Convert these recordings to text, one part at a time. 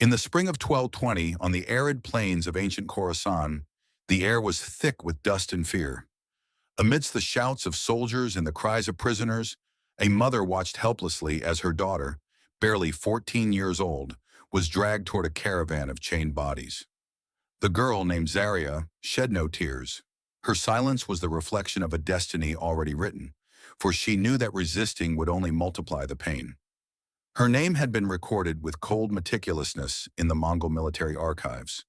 In the spring of 1220, on the arid plains of ancient Khorasan, the air was thick with dust and fear. Amidst the shouts of soldiers and the cries of prisoners, a mother watched helplessly as her daughter, barely 14 years old, was dragged toward a caravan of chained bodies. The girl, named Zaria, shed no tears. Her silence was the reflection of a destiny already written, for she knew that resisting would only multiply the pain. Her name had been recorded with cold meticulousness in the Mongol military archives,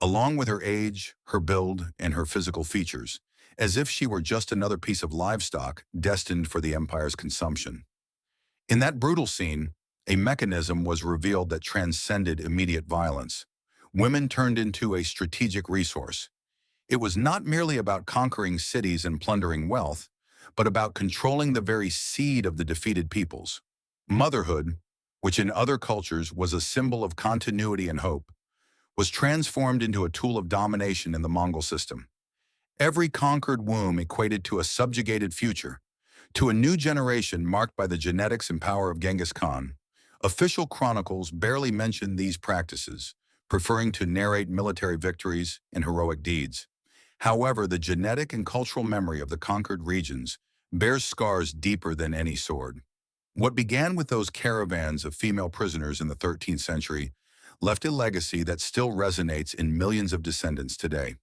along with her age, her build, and her physical features, as if she were just another piece of livestock destined for the empire's consumption. In that brutal scene, a mechanism was revealed that transcended immediate violence. Women turned into a strategic resource. It was not merely about conquering cities and plundering wealth, but about controlling the very seed of the defeated peoples. Motherhood, which in other cultures was a symbol of continuity and hope, was transformed into a tool of domination in the Mongol system. Every conquered womb equated to a subjugated future, to a new generation marked by the genetics and power of Genghis Khan. Official chronicles barely mention these practices, preferring to narrate military victories and heroic deeds. However, the genetic and cultural memory of the conquered regions bears scars deeper than any sword. What began with those caravans of female prisoners in the 13th century left a legacy that still resonates in millions of descendants today.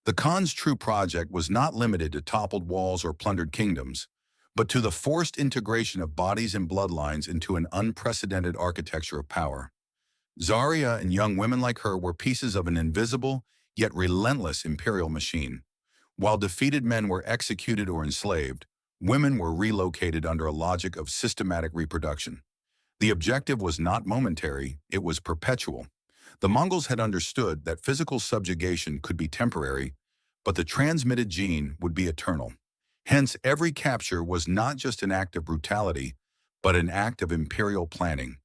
The Khan's true project was not limited to toppled walls or plundered kingdoms, but to the forced integration of bodies and bloodlines into an unprecedented architecture of power. Zaria and young women like her were pieces of an invisible, yet relentless imperial machine. While defeated men were executed or enslaved, women were relocated under a logic of systematic reproduction. The objective was not momentary, it was perpetual. The Mongols had understood that physical subjugation could be temporary, but the transmitted gene would be eternal. Hence, every capture was not just an act of brutality, but an act of imperial planning.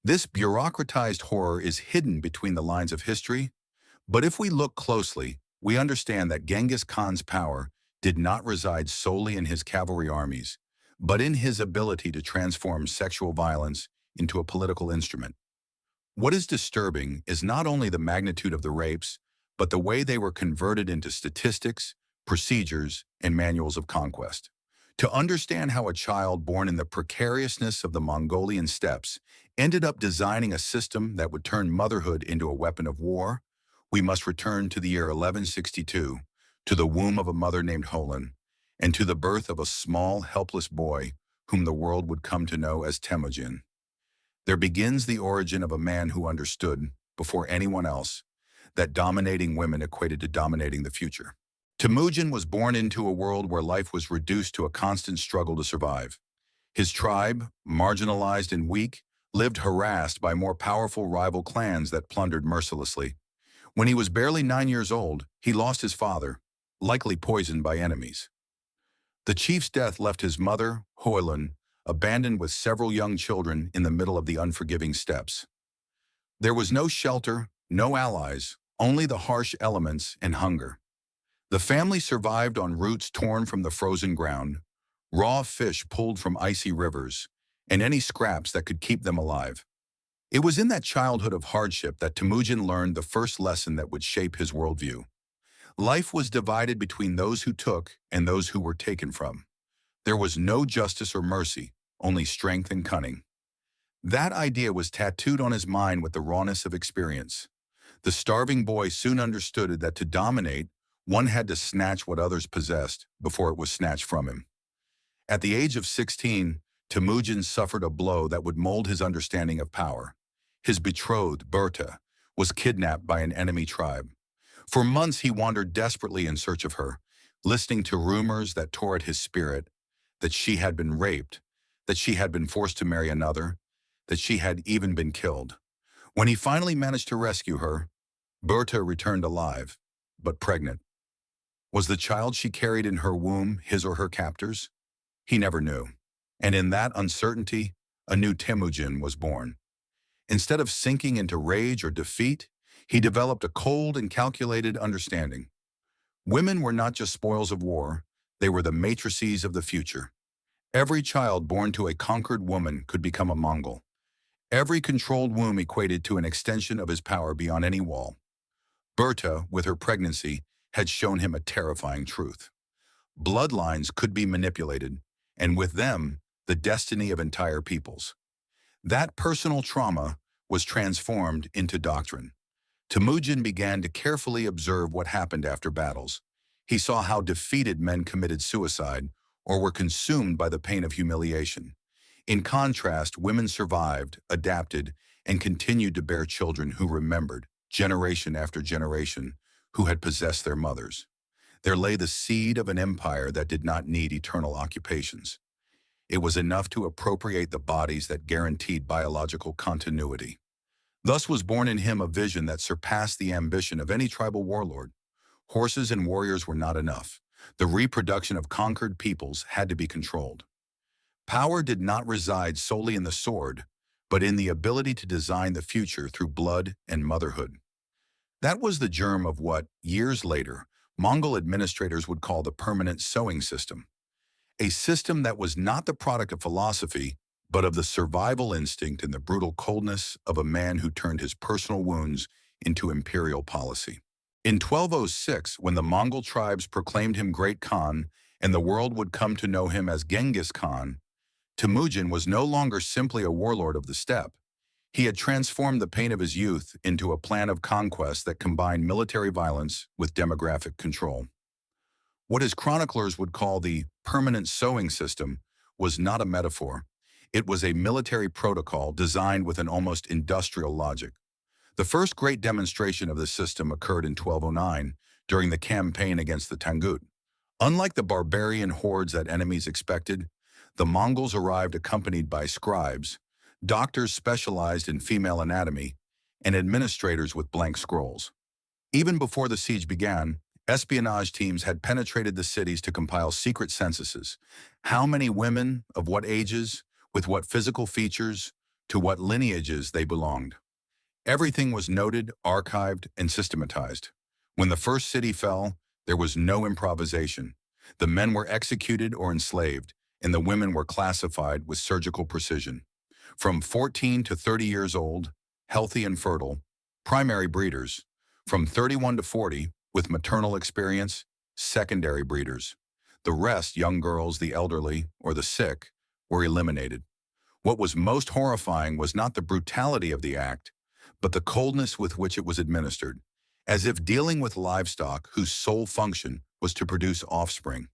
This bureaucratized horror is hidden between the lines of history, but if we look closely, we understand that Genghis Khan's power did not reside solely in his cavalry armies, but in his ability to transform sexual violence into a political instrument. What is disturbing is not only the magnitude of the rapes, but the way they were converted into statistics, procedures, and manuals of conquest. To understand how a child born in the precariousness of the Mongolian steppes ended up designing a system that would turn motherhood into a weapon of war, we must return to the year 1162, to the womb of a mother named Holon, and to the birth of a small, helpless boy whom the world would come to know as Temujin. There begins the origin of a man who understood, before anyone else, that dominating women equated to dominating the future. Temujin was born into a world where life was reduced to a constant struggle to survive. His tribe, marginalized and weak, lived harassed by more powerful rival clans that plundered mercilessly. When he was barely 9 years old, he lost his father, likely poisoned by enemies. The chief's death left his mother, Hoylun, abandoned with several young children in the middle of the unforgiving steppes. There was no shelter, no allies, only the harsh elements and hunger. The family survived on roots torn from the frozen ground, raw fish pulled from icy rivers, and any scraps that could keep them alive. It was in that childhood of hardship that Temujin learned the first lesson that would shape his worldview. Life was divided between those who took and those who were taken from. There was no justice or mercy, only strength and cunning. That idea was tattooed on his mind with the rawness of experience. The starving boy soon understood that to dominate, one had to snatch what others possessed before it was snatched from him. At the age of 16, Temujin suffered a blow that would mold his understanding of power. His betrothed, Berta, was kidnapped by an enemy tribe. For months he wandered desperately in search of her, listening to rumors that tore at his spirit, that she had been raped, that she had been forced to marry another, that she had even been killed. When he finally managed to rescue her, Berta returned alive, but pregnant. Was the child she carried in her womb his or her captor's? He never knew. And in that uncertainty, a new Temujin was born. Instead of sinking into rage or defeat, he developed a cold and calculated understanding. Women were not just spoils of war, they were the matrices of the future. Every child born to a conquered woman could become a Mongol. Every controlled womb equated to an extension of his power beyond any wall. Berta, with her pregnancy, had shown him a terrifying truth. Bloodlines could be manipulated, and with them, the destiny of entire peoples. That personal trauma was transformed into doctrine. Temujin began to carefully observe what happened after battles. He saw how defeated men committed suicide or were consumed by the pain of humiliation. In contrast, women survived, adapted, and continued to bear children who remembered, generation after generation, who had possessed their mothers. There lay the seed of an empire that did not need eternal occupations. It was enough to appropriate the bodies that guaranteed biological continuity. Thus was born in him a vision that surpassed the ambition of any tribal warlord. Horses and warriors were not enough. The reproduction of conquered peoples had to be controlled. Power did not reside solely in the sword, but in the ability to design the future through blood and motherhood. That was the germ of what, years later, Mongol administrators would call the permanent sowing system. A system that was not the product of philosophy, but of the survival instinct and the brutal coldness of a man who turned his personal wounds into imperial policy. In 1206, when the Mongol tribes proclaimed him Great Khan and the world would come to know him as Genghis Khan, Temujin was no longer simply a warlord of the steppe. He had transformed the pain of his youth into a plan of conquest that combined military violence with demographic control. What his chroniclers would call the permanent sowing system was not a metaphor. It was a military protocol designed with an almost industrial logic. The first great demonstration of this system occurred in 1209 during the campaign against the Tangut. Unlike the barbarian hordes that enemies expected, the Mongols arrived accompanied by scribes, doctors specialized in female anatomy, and administrators with blank scrolls. Even before the siege began, espionage teams had penetrated the cities to compile secret censuses. How many women, of what ages, with what physical features, to what lineages they belonged. Everything was noted, archived, and systematized. When the first city fell, there was no improvisation. The men were executed or enslaved, and the women were classified with surgical precision. From 14 to 30 years old, healthy and fertile, primary breeders. From 31 to 40, with maternal experience, secondary breeders. The rest, young girls, the elderly, or the sick, were eliminated. What was most horrifying was not the brutality of the act, but the coldness with which it was administered, as if dealing with livestock whose sole function was to produce offspring.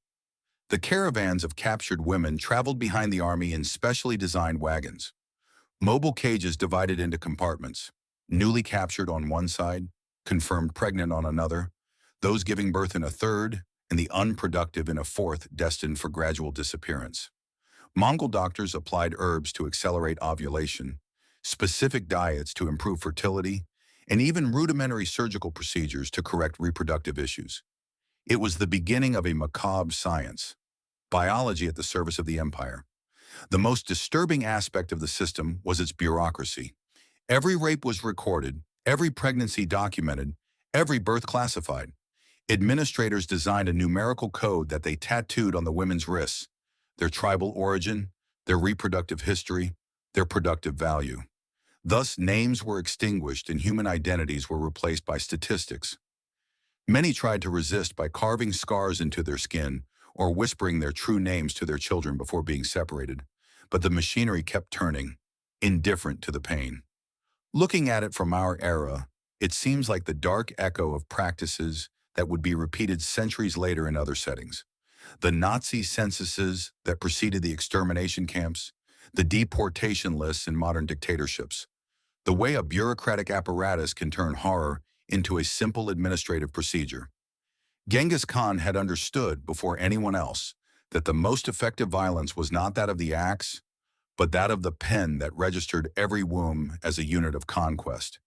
The caravans of captured women traveled behind the army in specially designed wagons. Mobile cages divided into compartments, newly captured on one side, confirmed pregnant on another, those giving birth in a third, and the unproductive in a fourth destined for gradual disappearance. Mongol doctors applied herbs to accelerate ovulation, specific diets to improve fertility, and even rudimentary surgical procedures to correct reproductive issues. It was the beginning of a macabre science, biology at the service of the empire. The most disturbing aspect of the system was its bureaucracy. Every rape was recorded, every pregnancy documented, every birth classified. Administrators designed a numerical code that they tattooed on the women's wrists, their tribal origin, their reproductive history, their productive value. Thus, names were extinguished and human identities were replaced by statistics. Many tried to resist by carving scars into their skin or whispering their true names to their children before being separated, but the machinery kept turning, indifferent to the pain. Looking at it from our era, it seems like the dark echo of practices that would be repeated centuries later in other settings. The Nazi censuses that preceded the extermination camps, the deportation lists in modern dictatorships, the way a bureaucratic apparatus can turn horror into a simple administrative procedure. Genghis Khan had understood before anyone else that the most effective violence was not that of the axe, but that of the pen that registered every womb as a unit of conquest.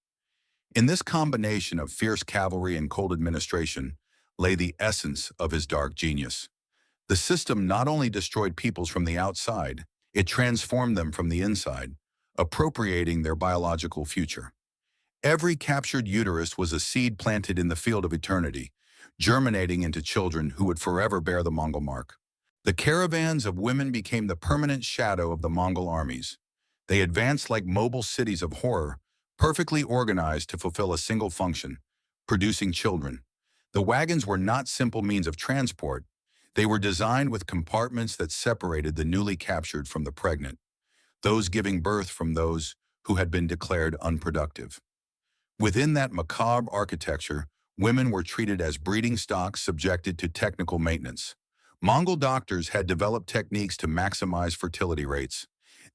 In this combination of fierce cavalry and cold administration lay the essence of his dark genius. The system not only destroyed peoples from the outside, it transformed them from the inside, appropriating their biological future. Every captured uterus was a seed planted in the field of eternity, germinating into children who would forever bear the Mongol mark. The caravans of women became the permanent shadow of the Mongol armies. They advanced like mobile cities of horror, perfectly organized to fulfill a single function, producing children. The wagons were not simple means of transport. They were designed with compartments that separated the newly captured from the pregnant, those giving birth from those who had been declared unproductive. Within that macabre architecture, women were treated as breeding stock subjected to technical maintenance. Mongol doctors had developed techniques to maximize fertility rates.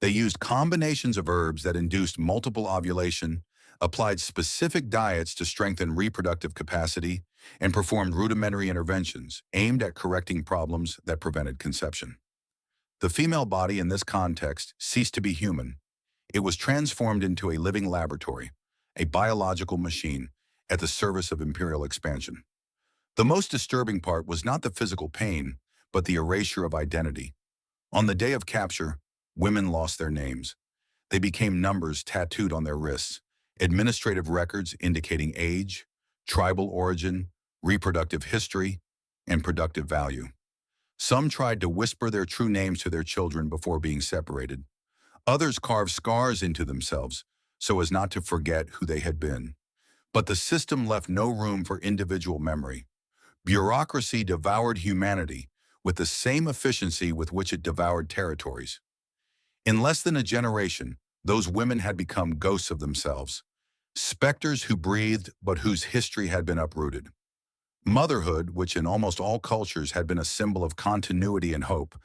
They used combinations of herbs that induced multiple ovulation, applied specific diets to strengthen reproductive capacity, and performed rudimentary interventions aimed at correcting problems that prevented conception. The female body in this context ceased to be human. It was transformed into a living laboratory, a biological machine at the service of imperial expansion. The most disturbing part was not the physical pain, but the erasure of identity. On the day of capture, women lost their names. They became numbers tattooed on their wrists, administrative records indicating age, tribal origin, reproductive history, and productive value. Some tried to whisper their true names to their children before being separated. Others carved scars into themselves so as not to forget who they had been. But the system left no room for individual memory. Bureaucracy devoured humanity with the same efficiency with which it devoured territories. In less than a generation, those women had become ghosts of themselves, specters who breathed but whose history had been uprooted. Motherhood, which in almost all cultures had been a symbol of continuity and hope,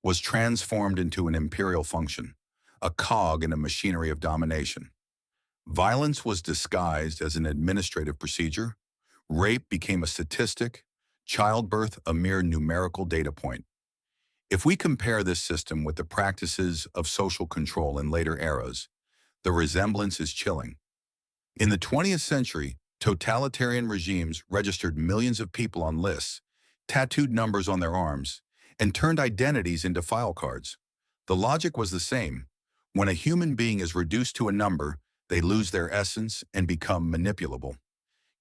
was transformed into an imperial function, a cog in a machinery of domination. Violence was disguised as an administrative procedure, rape became a statistic, childbirth a mere numerical data point. If we compare this system with the practices of social control in later eras, the resemblance is chilling. In the 20th century, totalitarian regimes registered millions of people on lists, tattooed numbers on their arms, and turned identities into file cards. The logic was the same. When a human being is reduced to a number, they lose their essence and become manipulable.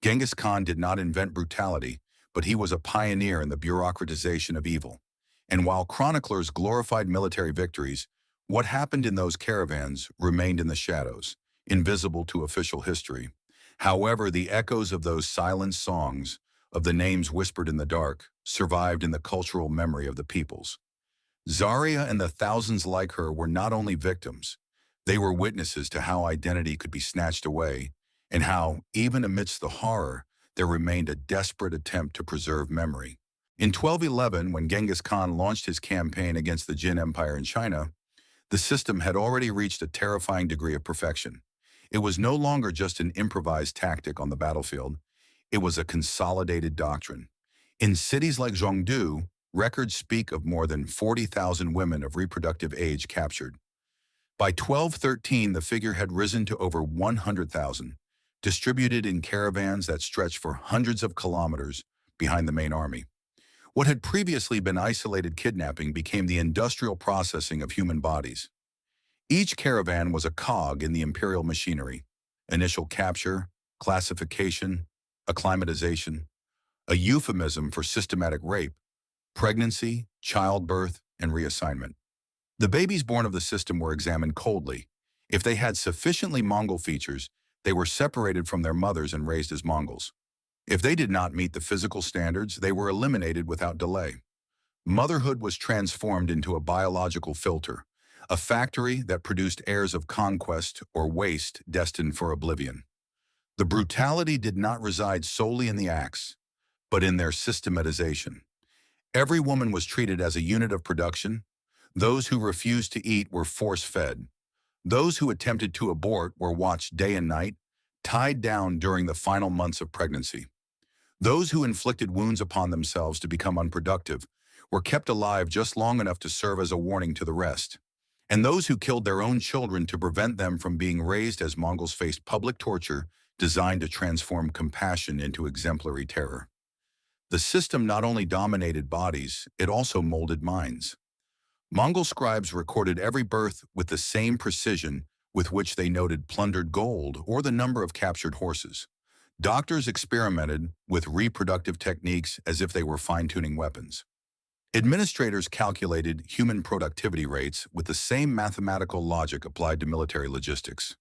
Genghis Khan did not invent brutality, but he was a pioneer in the bureaucratization of evil. And while chroniclers glorified military victories, what happened in those caravans remained in the shadows, invisible to official history. However, the echoes of those silent songs, of the names whispered in the dark, survived in the cultural memory of the peoples. Zarya and the thousands like her were not only victims, they were witnesses to how identity could be snatched away, and how, even amidst the horror, there remained a desperate attempt to preserve memory. In 1211, when Genghis Khan launched his campaign against the Jin Empire in China, the system had already reached a terrifying degree of perfection. It was no longer just an improvised tactic on the battlefield. It was a consolidated doctrine. In cities like Zhongdu, records speak of more than 40,000 women of reproductive age captured. By 1213, the figure had risen to over 100,000, distributed in caravans that stretched for hundreds of kilometers behind the main army. What had previously been isolated kidnapping became the industrial processing of human bodies. Each caravan was a cog in the imperial machinery: initial capture, classification, acclimatization, a euphemism for systematic rape, pregnancy, childbirth, and reassignment. The babies born of the system were examined coldly. If they had sufficiently Mongol features, they were separated from their mothers and raised as Mongols. If they did not meet the physical standards, they were eliminated without delay. Motherhood was transformed into a biological filter, a factory that produced heirs of conquest or waste destined for oblivion. The brutality did not reside solely in the acts, but in their systematization. Every woman was treated as a unit of production. Those who refused to eat were force-fed. Those who attempted to abort were watched day and night, tied down during the final months of pregnancy. Those who inflicted wounds upon themselves to become unproductive were kept alive just long enough to serve as a warning to the rest. And those who killed their own children to prevent them from being raised as Mongols faced public torture designed to transform compassion into exemplary terror. The system not only dominated bodies, it also molded minds. Mongol scribes recorded every birth with the same precision with which they noted plundered gold or the number of captured horses. Doctors experimented with reproductive techniques as if they were fine-tuning weapons. Administrators calculated human productivity rates with the same mathematical logic applied to military logistics.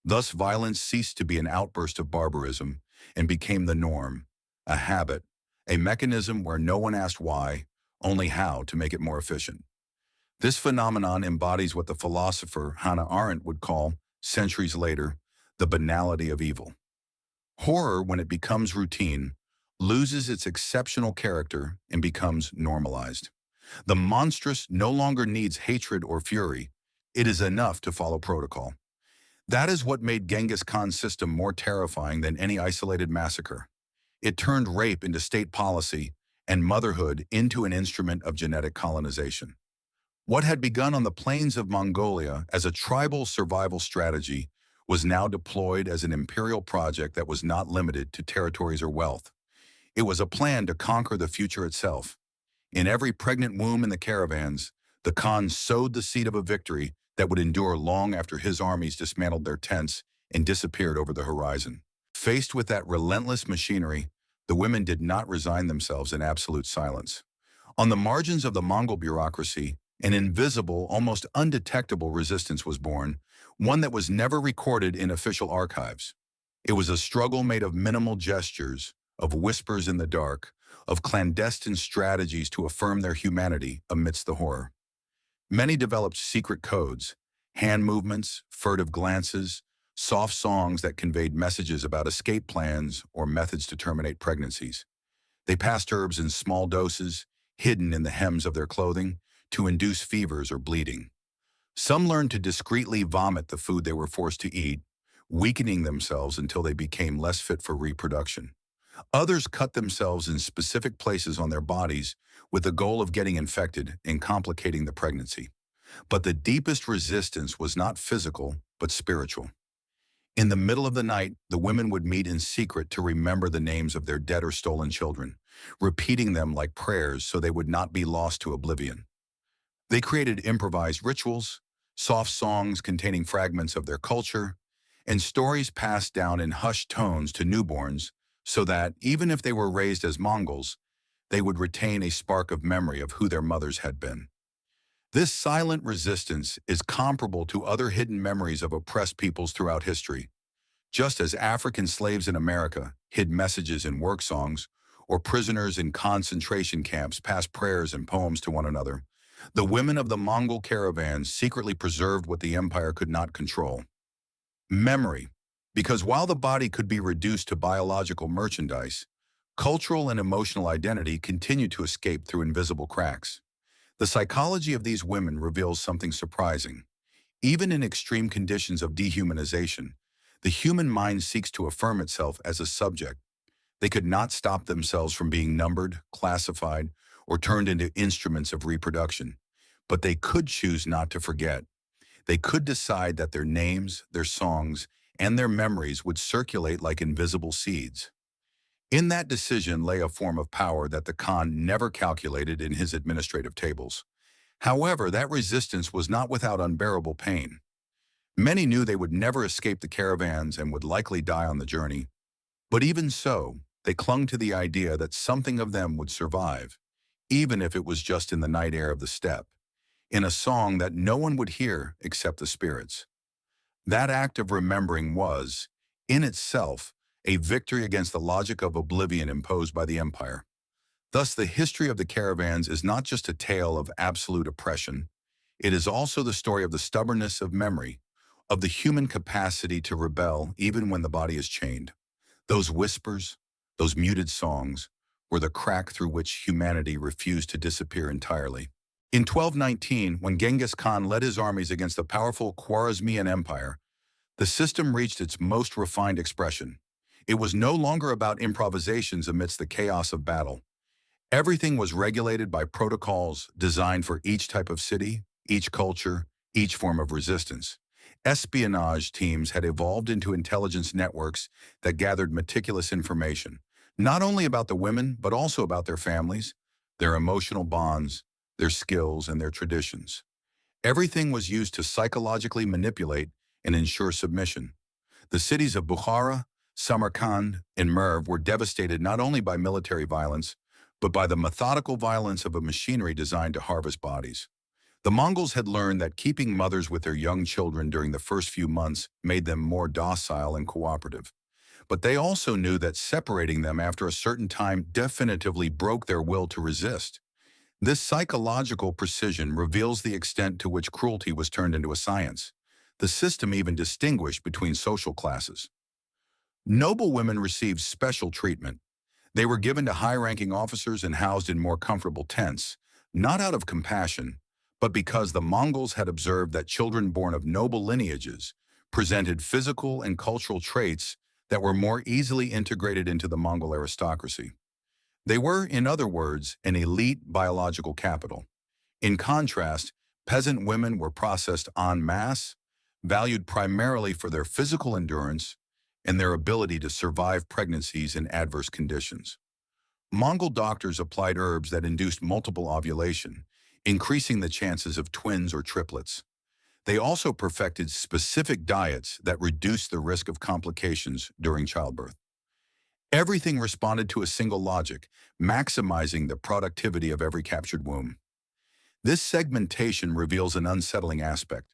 Thus, violence ceased to be an outburst of barbarism and became the norm, a habit, a mechanism where no one asked why, only how to make it more efficient. This phenomenon embodies what the philosopher Hannah Arendt would call, centuries later, the banality of evil. Horror, when it becomes routine, loses its exceptional character and becomes normalized. The monstrous no longer needs hatred or fury. It is enough to follow protocol. That is what made Genghis Khan's system more terrifying than any isolated massacre. It turned rape into state policy and motherhood into an instrument of genetic colonization. What had begun on the plains of Mongolia as a tribal survival strategy was now deployed as an imperial project that was not limited to territories or wealth. It was a plan to conquer the future itself. In every pregnant womb in the caravans, the Khan sowed the seed of a victory that would endure long after his armies dismantled their tents and disappeared over the horizon. Faced with that relentless machinery, the women did not resign themselves in absolute silence. On the margins of the Mongol bureaucracy, an invisible, almost undetectable resistance was born, one that was never recorded in official archives. It was a struggle made of minimal gestures, of whispers in the dark, of clandestine strategies to affirm their humanity amidst the horror. Many developed secret codes, hand movements, furtive glances, soft songs that conveyed messages about escape plans or methods to terminate pregnancies. They passed herbs in small doses, hidden in the hems of their clothing, to induce fevers or bleeding. Some learned to discreetly vomit the food they were forced to eat, weakening themselves until they became less fit for reproduction. Others cut themselves in specific places on their bodies with the goal of getting infected and complicating the pregnancy. But the deepest resistance was not physical, but spiritual. In the middle of the night, the women would meet in secret to remember the names of their dead or stolen children, repeating them like prayers so they would not be lost to oblivion. They created improvised rituals, soft songs containing fragments of their culture, and stories passed down in hushed tones to newborns so that, even if they were raised as Mongols, they would retain a spark of memory of who their mothers had been. This silent resistance is comparable to other hidden memories of oppressed peoples throughout history. Just as African slaves in America hid messages in work songs, or prisoners in concentration camps passed prayers and poems to one another, the women of the Mongol caravans secretly preserved what the empire could not control: memory. Because while the body could be reduced to biological merchandise, cultural and emotional identity continued to escape through invisible cracks. The psychology of these women reveals something surprising. Even in extreme conditions of dehumanization, the human mind seeks to affirm itself as a subject. They could not stop themselves from being numbered, classified, or turned into instruments of reproduction. But they could choose not to forget. They could decide that their names, their songs, and their memories would circulate like invisible seeds. In that decision lay a form of power that the Khan never calculated in his administrative tables. However, that resistance was not without unbearable pain. Many knew they would never escape the caravans and would likely die on the journey. But even so, they clung to the idea that something of them would survive, even if it was just in the night air of the steppe, in a song that no one would hear except the spirits. That act of remembering was, in itself, a victory against the logic of oblivion imposed by the empire. Thus, the history of the caravans is not just a tale of absolute oppression. It is also the story of the stubbornness of memory, of the human capacity to rebel even when the body is chained. Those whispers, those muted songs, were the crack through which humanity refused to disappear entirely. In 1219, when Genghis Khan led his armies against the powerful Khwarezmian Empire, the system reached its most refined expression. It was no longer about improvisations amidst the chaos of battle. Everything was regulated by protocols designed for each type of city, each culture, each form of resistance. Espionage teams had evolved into intelligence networks that gathered meticulous information, not only about the women, but also about their families, their emotional bonds, their skills, and their traditions. Everything was used to psychologically manipulate and ensure submission. The cities of Bukhara, Samarkand, and Merv were devastated not only by military violence, but by the methodical violence of a machinery designed to harvest bodies. The Mongols had learned that keeping mothers with their young children during the first few months made them more docile and cooperative. But they also knew that separating them after a certain time definitively broke their will to resist. This psychological precision reveals the extent to which cruelty was turned into a science. The system even distinguished between social classes. Noble women received special treatment. They were given to high-ranking officers and housed in more comfortable tents, not out of compassion, but because the Mongols had observed that children born of noble lineages presented physical and cultural traits that were more easily integrated into the Mongol aristocracy. They were, in other words, an elite biological capital. In contrast, peasant women were processed en masse, valued primarily for their physical endurance and their ability to survive pregnancies in adverse conditions. Mongol doctors applied herbs that induced multiple ovulation, increasing the chances of twins or triplets. They also perfected specific diets that reduced the risk of complications during childbirth. Everything responded to a single logic, maximizing the productivity of every captured womb. This segmentation reveals an unsettling aspect.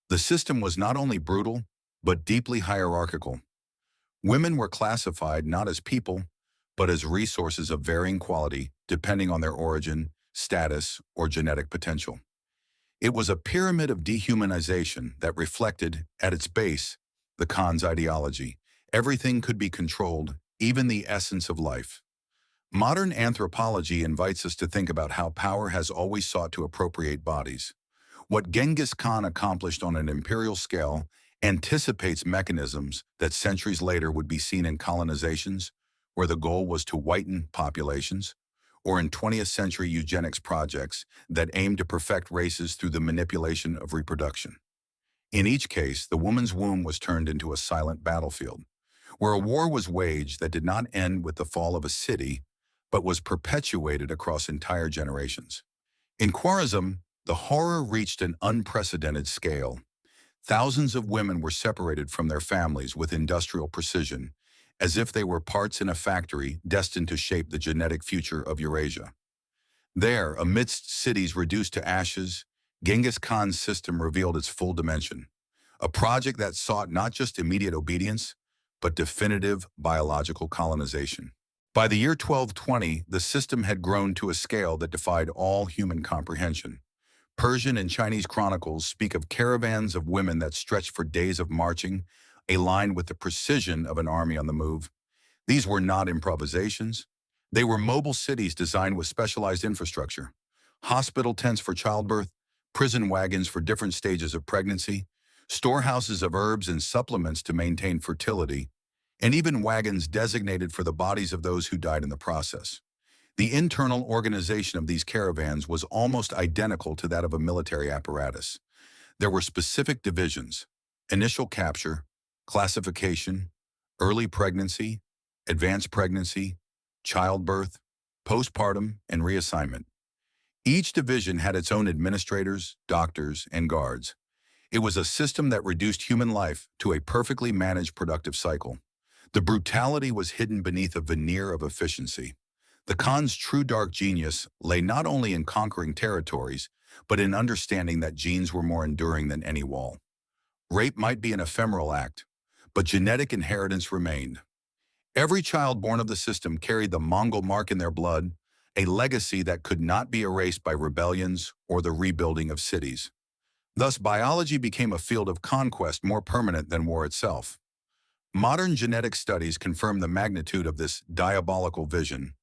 The system was not only brutal, but deeply hierarchical. Women were classified not as people, but as resources of varying quality, depending on their origin, status, or genetic potential. It was a pyramid of dehumanization that reflected, at its base, the Khan's ideology. Everything could be controlled, even the essence of life. Modern anthropology invites us to think about how power has always sought to appropriate bodies. What Genghis Khan accomplished on an imperial scale anticipates mechanisms that centuries later would be seen in colonizations, where the goal was to whiten populations, or in 20th century eugenics projects that aimed to perfect races through the manipulation of reproduction. In each case, the woman's womb was turned into a silent battlefield, where a war was waged that did not end with the fall of a city, but was perpetuated across entire generations. In Khwarezm, the horror reached an unprecedented scale. Thousands of women were separated from their families with industrial precision, as if they were parts in a factory destined to shape the genetic future of Eurasia. There, amidst cities reduced to ashes, Genghis Khan's system revealed its full dimension, a project that sought not just immediate obedience, but definitive biological colonization. By the year 1220, the system had grown to a scale that defied all human comprehension. Persian and Chinese chronicles speak of caravans of women that stretched for days of marching, aligned with the precision of an army on the move. These were not improvisations. They were mobile cities designed with specialized infrastructure, hospital tents for childbirth, prison wagons for different stages of pregnancy, storehouses of herbs and supplements to maintain fertility, and even wagons designated for the bodies of those who died in the process. The internal organization of these caravans was almost identical to that of a military apparatus. There were specific divisions: initial capture, classification, early pregnancy, advanced pregnancy, childbirth, postpartum, and reassignment. Each division had its own administrators, doctors, and guards. It was a system that reduced human life to a perfectly managed productive cycle. The brutality was hidden beneath a veneer of efficiency. The Khan's true dark genius lay not only in conquering territories, but in understanding that genes were more enduring than any wall. Rape might be an ephemeral act, but genetic inheritance remained. Every child born of the system carried the Mongol mark in their blood, a legacy that could not be erased by rebellions or the rebuilding of cities. Thus, biology became a field of conquest more permanent than war itself. Modern genetic studies confirm the magnitude of this diabolical vision.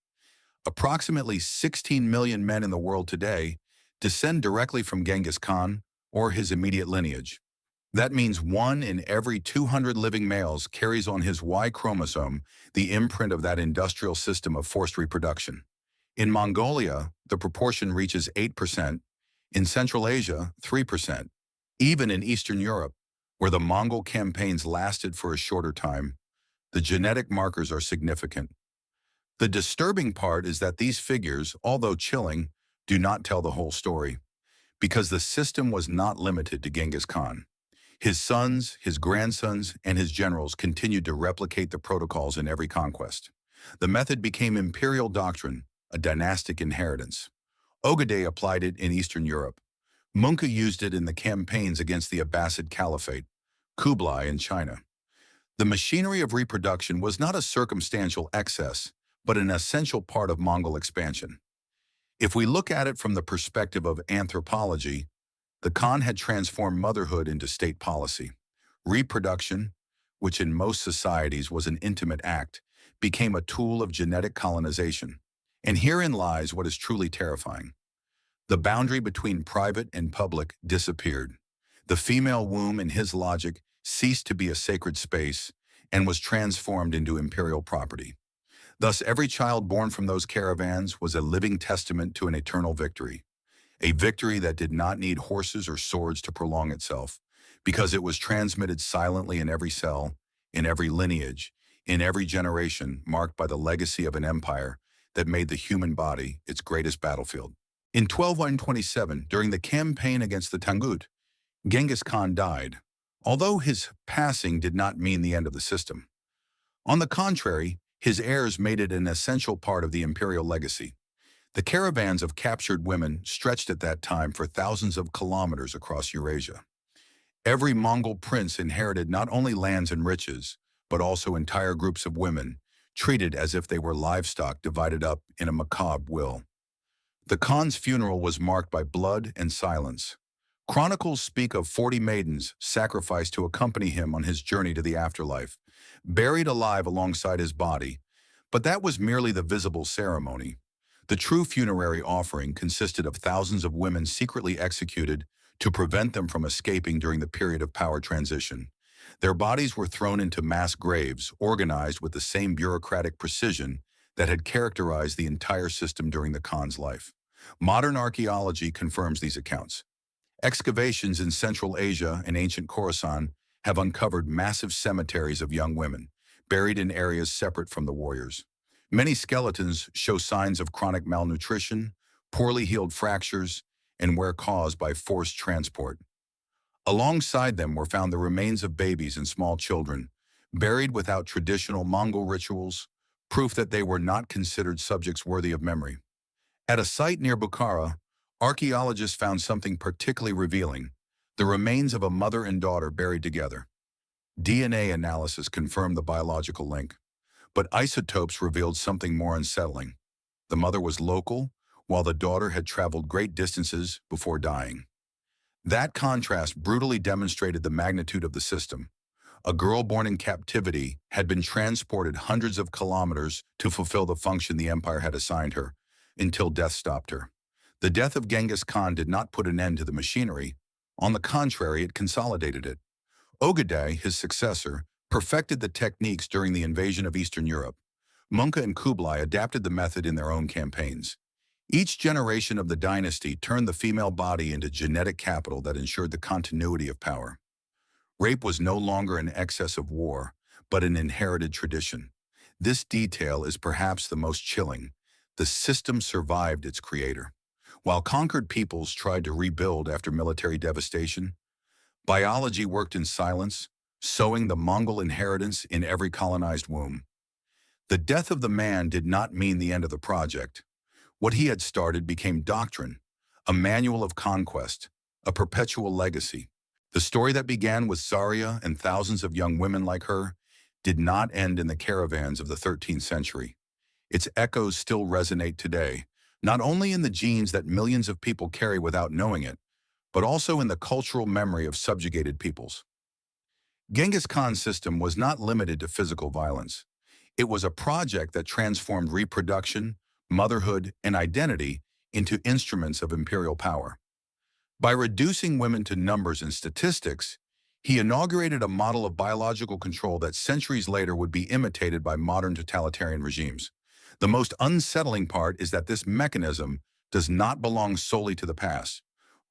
Approximately 16 million men in the world today descend directly from Genghis Khan or his immediate lineage. That means 1 in every 200 living males carries on his Y chromosome the imprint of that industrial system of forced reproduction. In Mongolia, the proportion reaches 8%, in Central Asia, 3%. Even in Eastern Europe, where the Mongol campaigns lasted for a shorter time, the genetic markers are significant. The disturbing part is that these figures, although chilling, do not tell the whole story, because the system was not limited to Genghis Khan. His sons, his grandsons, and his generals continued to replicate the protocols in every conquest. The method became imperial doctrine, a dynastic inheritance. Ogedei applied it in Eastern Europe. Munka used it in the campaigns against the Abbasid Caliphate, Kublai in China. The machinery of reproduction was not a circumstantial excess, but an essential part of Mongol expansion. If we look at it from the perspective of anthropology, the Khan had transformed motherhood into state policy. Reproduction, which in most societies was an intimate act, became a tool of genetic colonization. And herein lies what is truly terrifying. The boundary between private and public disappeared. The female womb, in his logic, ceased to be a sacred space and was transformed into imperial property. Thus, every child born from those caravans was a living testament to an eternal victory, a victory that did not need horses or swords to prolong itself, because it was transmitted silently in every cell, in every lineage, in every generation, marked by the legacy of an empire that made the human body its greatest battlefield. In 1227, during the campaign against the Tangut, Genghis Khan died, although his passing did not mean the end of the system. On the contrary, his heirs made it an essential part of the imperial legacy. The caravans of captured women stretched at that time for thousands of kilometers across Eurasia. Every Mongol prince inherited not only lands and riches, but also entire groups of women, treated as if they were livestock divided up in a macabre will. The Khan's funeral was marked by blood and silence. Chronicles speak of 40 maidens sacrificed to accompany him on his journey to the afterlife, buried alive alongside his body, but that was merely the visible ceremony. The true funerary offering consisted of thousands of women secretly executed to prevent them from escaping during the period of power transition. Their bodies were thrown into mass graves, organized with the same bureaucratic precision that had characterized the entire system during the Khan's life. Modern archaeology confirms these accounts. Excavations in Central Asia and ancient Khorasan have uncovered massive cemeteries of young women, buried in areas separate from the warriors. Many skeletons show signs of chronic malnutrition, poorly healed fractures, and were caused by forced transport. Alongside them were found the remains of babies and small children, buried without traditional Mongol rituals, proof that they were not considered subjects worthy of memory. At a site near Bukhara, archaeologists found something particularly revealing: the remains of a mother and daughter buried together. DNA analysis confirmed the biological link, but isotopes revealed something more unsettling. The mother was local, while the daughter had traveled great distances before dying. That contrast brutally demonstrated the magnitude of the system. A girl born in captivity had been transported hundreds of kilometers to fulfill the function the empire had assigned her, until death stopped her. The death of Genghis Khan did not put an end to the machinery. On the contrary, it consolidated it. Ogedei, his successor, perfected the techniques during the invasion of Eastern Europe. Munka and Kublai adapted the method in their own campaigns. Each generation of the dynasty turned the female body into genetic capital that ensured the continuity of power. Rape was no longer an excess of war, but an inherited tradition. This detail is perhaps the most chilling. The system survived its creator. While conquered peoples tried to rebuild after military devastation, biology worked in silence, sowing the Mongol inheritance in every colonized womb. The death of the man did not mean the end of the project. What he had started became doctrine, a manual of conquest, a perpetual legacy. The story that began with Zarya and thousands of young women like her did not end in the caravans of the 13th century. Its echoes still resonate today, not only in the genes that millions of people carry without knowing it, but also in the cultural memory of subjugated peoples. Genghis Khan's system was not limited to physical violence. It was a project that transformed reproduction, motherhood, and identity into instruments of imperial power. By reducing women to numbers and statistics, he inaugurated a model of biological control that centuries later would be imitated by modern totalitarian regimes. The most unsettling part is that this mechanism does not belong solely to the past.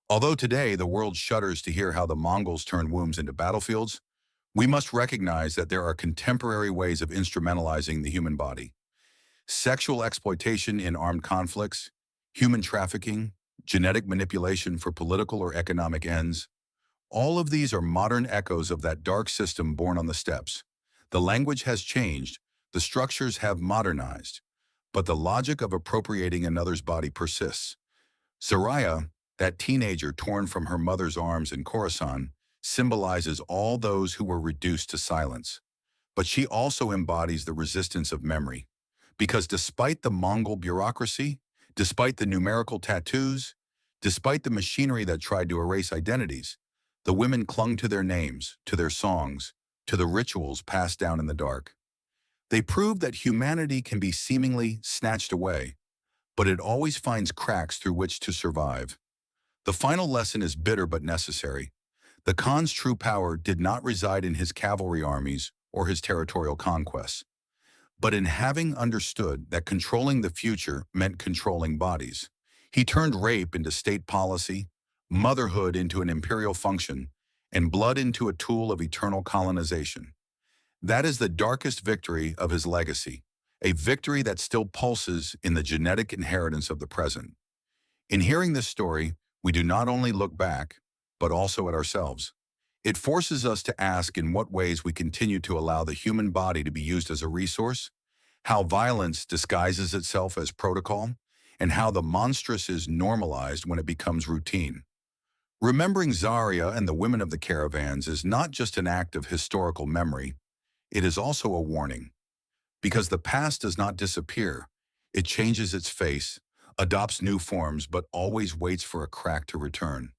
Although today the world shudders to hear how the Mongols turned wombs into battlefields, we must recognize that there are contemporary ways of instrumentalizing the human body. Sexual exploitation in armed conflicts, human trafficking, genetic manipulation for political or economic ends. All of these are modern echoes of that dark system born on the steppes. The language has changed, the structures have modernized, but the logic of appropriating another's body persists. Zaraya, that teenager torn from her mother's arms in Khorasan, symbolizes all those who were reduced to silence. But she also embodies the resistance of memory. Because despite the Mongol bureaucracy, despite the numerical tattoos, despite the machinery that tried to erase identities, the women clung to their names, to their songs, to the rituals passed down in the dark. They proved that humanity can be seemingly snatched away, but it always finds cracks through which to survive. The final lesson is bitter but necessary. The Khan's true power did not reside in his cavalry armies or his territorial conquests, but in having understood that controlling the future meant controlling bodies. He turned rape into state policy, motherhood into an imperial function, and blood into a tool of eternal colonization. That is the darkest victory of his legacy, a victory that still pulses in the genetic inheritance of the present. In hearing this story, we do not only look back, but also at ourselves. It forces us to ask in what ways we continue to allow the human body to be used as a resource, how violence disguises itself as protocol, and how the monstrous is normalized when it becomes routine. Remembering Zaria and the women of the caravans is not just an act of historical memory, it is also a warning. Because the past does not disappear, it changes its face, adopts new forms, but always waits for a crack to return.